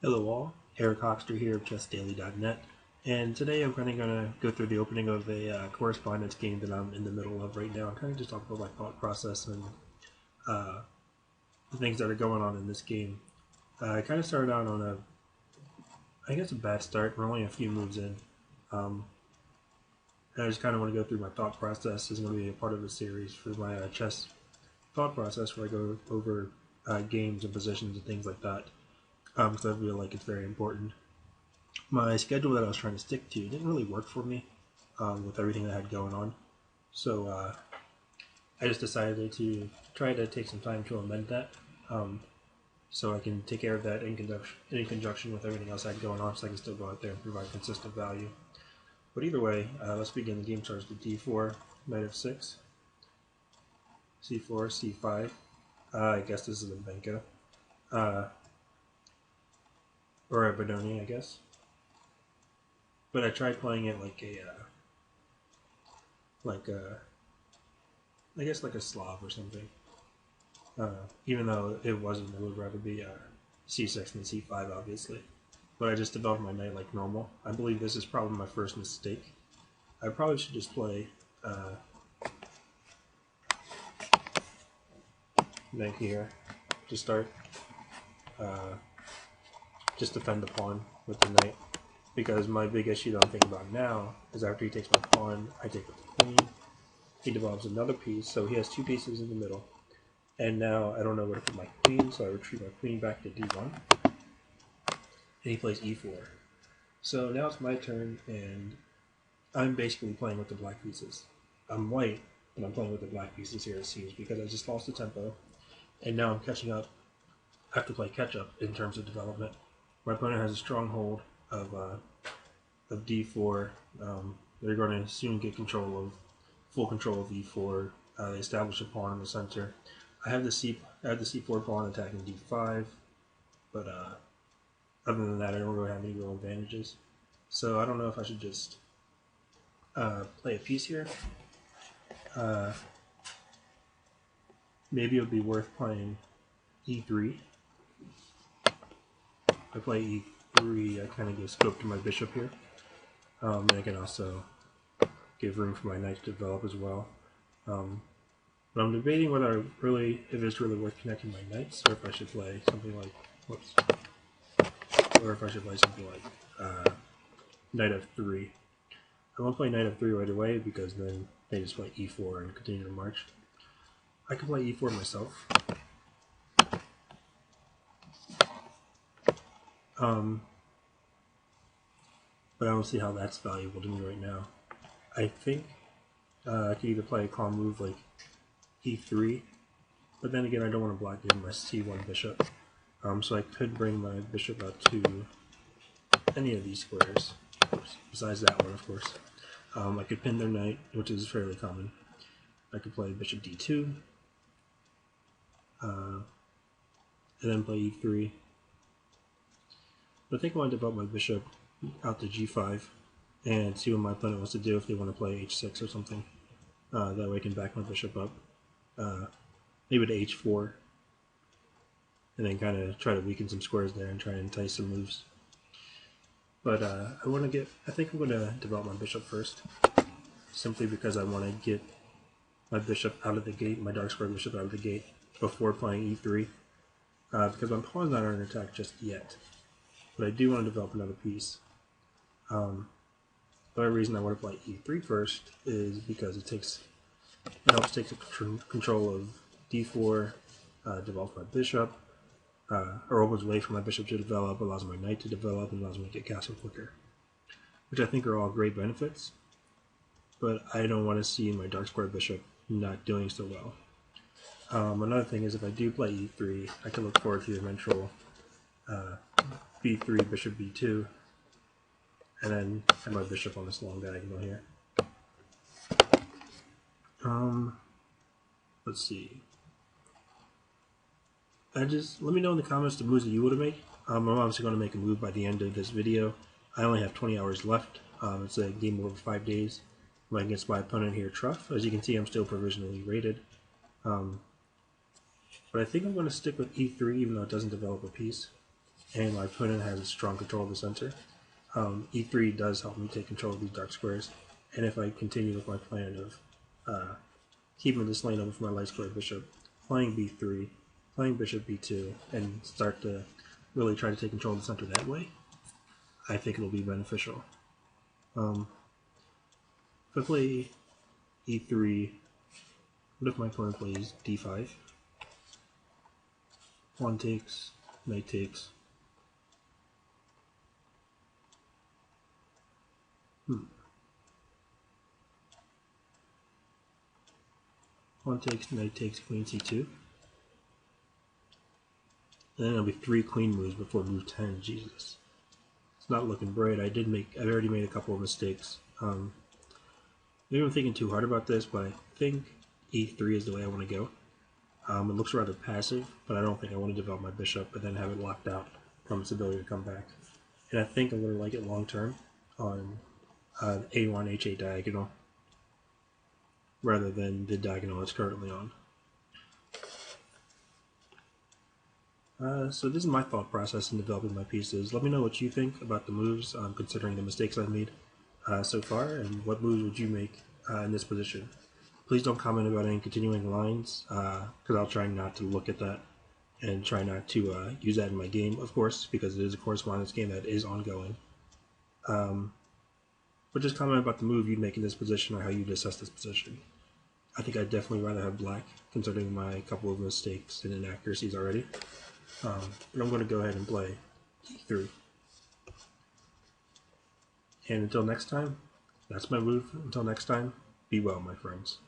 Hello all, Erick Hoxter here of chessdaily.net, and today I'm kind of going to go through the opening of a correspondence game that I'm in the middle of right now. I'm kind of just talk about my thought process and the things that are going on in this game. I kind of started out on I guess a bad start. We're only a few moves in. And I just kind of want to go through my thought process. This is going to be a part of a series for my chess thought process where I go over games and positions and things like that. Because I feel like it's very important. My schedule that I was trying to stick to didn't really work for me with everything that I had going on. So I just decided to try to take some time to amend that so I can take care of that in conjunction with everything else I had going on so I can still go out there and provide consistent value. But either way, let's begin. The game starts with d4, knight f6, c4, c5. I guess this is a Benko. Or a Benoni, I guess. But I tried playing it like I guess like a Slav or something. Even though it wasn't, it would rather be c6 than c5, obviously. But I just developed my knight like normal. I believe this is probably my first mistake. I probably should just play knight here to start. Just defend the pawn with the knight, because my big issue that I'm thinking about now is after he takes my pawn, I take with the queen, he develops another piece, so he has two pieces in the middle, and now I don't know where to put my queen, so I retreat my queen back to d1, and he plays e4. So now it's my turn, and I'm basically playing with the black pieces. I'm white, but I'm playing with the black pieces here, it seems, because I just lost the tempo, and now I'm catching up. I have to play catch up in terms of development. My opponent has a strong hold of d4. They're going to soon get full control of e4. They establish a pawn in the center. I have the c4 pawn attacking d5, but other than that, I don't really have any real advantages. So I don't know if I should just play a piece here. Maybe it would be worth playing e3. I play e3, I kind of give scope to my bishop here. And I can also give room for my knight to develop as well. But I'm debating whether if it's really worth connecting my knights, or if I should play something like, knight f3. I won't play knight f3 right away because then they just play e4 and continue to march. I can play e4 myself. But I don't see how that's valuable to me right now. I think I could either play a calm move like e3, but then again I don't want to block in my c1 bishop. So I could bring my bishop out to any of these squares, besides that one, of course. I could pin their knight, which is fairly common. I could play bishop d2, and then play e3. But I think I want to develop my bishop out to g5 and see what my opponent wants to do if they want to play h6 or something. That way I can back my bishop up. Maybe to h4. And then kind of try to weaken some squares there and try to entice some moves. But I think I'm going to develop my bishop first. Simply because I want to get my bishop out of the gate, my dark square bishop out of the gate, before playing e3. Because my pawn's not under attack just yet. But I do want to develop another piece. The other reason I want to play e3 first is because it helps take control of d4, develop my bishop, or opens way for my bishop to develop, allows my knight to develop, and allows me to get castle quicker. Which I think are all great benefits, but I don't want to see my dark square bishop not doing so well. Another thing is if I do play e3, I can look forward to the eventual b3, bishop b2, and then have my bishop on this long diagonal here. Let's see. Let me know in the comments the moves that you would make. I'm obviously going to make a move by the end of this video. I only have 20 hours left. It's a game over 5 days. I'm against my opponent here, Truff. As you can see, I'm still provisionally rated. But I think I'm going to stick with e3 even though it doesn't develop a piece. and my opponent has strong control of the center. E3 does help me take control of these dark squares, and if I continue with my plan of keeping this lane open for my light square bishop, playing b3, playing bishop b2, and start to really try to take control of the center that way, I think it'll be beneficial. If I play e3, what if my opponent plays d5? Pawn takes, knight takes. Pawn takes, knight takes, queen c2. And then it'll be 3 queen moves before move 10. Jesus. It's not looking bright. I've already made a couple of mistakes. Maybe I'm thinking too hard about this, but I think e3 is the way I want to go. It looks rather passive, but I don't think I want to develop my bishop and then have it locked out from its ability to come back. And I think I'm going to like it long term on the a1 h8 diagonal rather than the diagonal it's currently on. So this is my thought process in developing my pieces. Let me know what you think about the moves, considering the mistakes I've made so far, and what moves would you make in this position. Please don't comment about any continuing lines, because I'll try not to look at that and try not to use that in my game, of course, because it is a correspondence game that is ongoing. But just comment about the move you'd make in this position or how you'd assess this position. I think I'd definitely rather have black, considering my couple of mistakes and inaccuracies already. But I'm going to go ahead and play e3. And until next time, that's my move. Until next time, be well, my friends.